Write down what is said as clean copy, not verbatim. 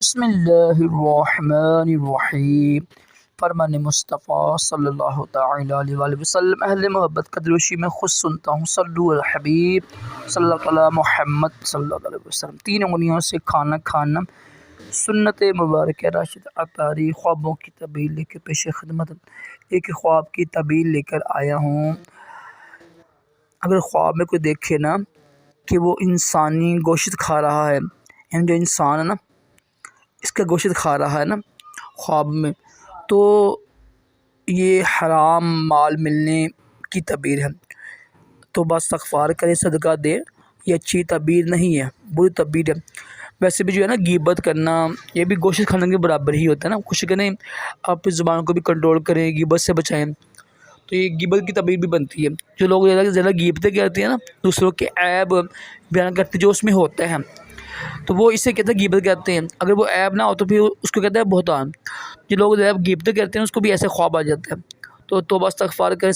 بسم اللہ الرحمن الرحیم۔ فرمان مصطفیٰ صلی اللہ تعالی علیہ وآلہ وسلم۔ اہل محبت قدروشی میں خود سنتا ہوں، صلو علی الحبیب صلی اللہ تعالی محمد صلی اللہ علیہ وسلم۔ 3 انگلیوں سے کھانا کھانا سنت مبارک راشد عطاری۔ خوابوں کی تعبیر لے کے پیش خدمت ایک خواب کی تعبیر لے کر آیا ہوں۔ اگر خواب میں کوئی دیکھے نا کہ وہ انسانی گوشت کھا رہا ہے، یعنی جو انسان ہے نا اس کا گوشت کھا رہا ہے نا خواب میں، تو یہ حرام مال ملنے کی تعبیر ہے، تو بس استغفار کرے، صدقہ دے۔ یہ اچھی تعبیر نہیں ہے، بری تعبیر ہے۔ ویسے بھی جو ہے نا غیبت کرنا یہ بھی گوشت کھانے کے برابر ہی ہوتا ہے نا۔ کوشش کریں آپ اس زبان کو بھی کنٹرول کریں، غیبت سے بچائیں، تو یہ غیبت کی تعبیر بھی بنتی ہے۔ جو لوگ زیادہ غیبتیں کرتے ہیں نا، دوسروں کے عیب بیان کرتے جو اس میں ہوتا ہے، تو وہ اسے کہتے ہیں غیبت کہتے ہیں۔ اگر وہ عیب نہ ہو تو پھر اس کو کہتے ہیں بہتان۔ جو لوگ غیبتیں کرتے ہیں اس کو بھی ایسے خواب آ جاتے ہیں، تو توبہ استغفار کریں۔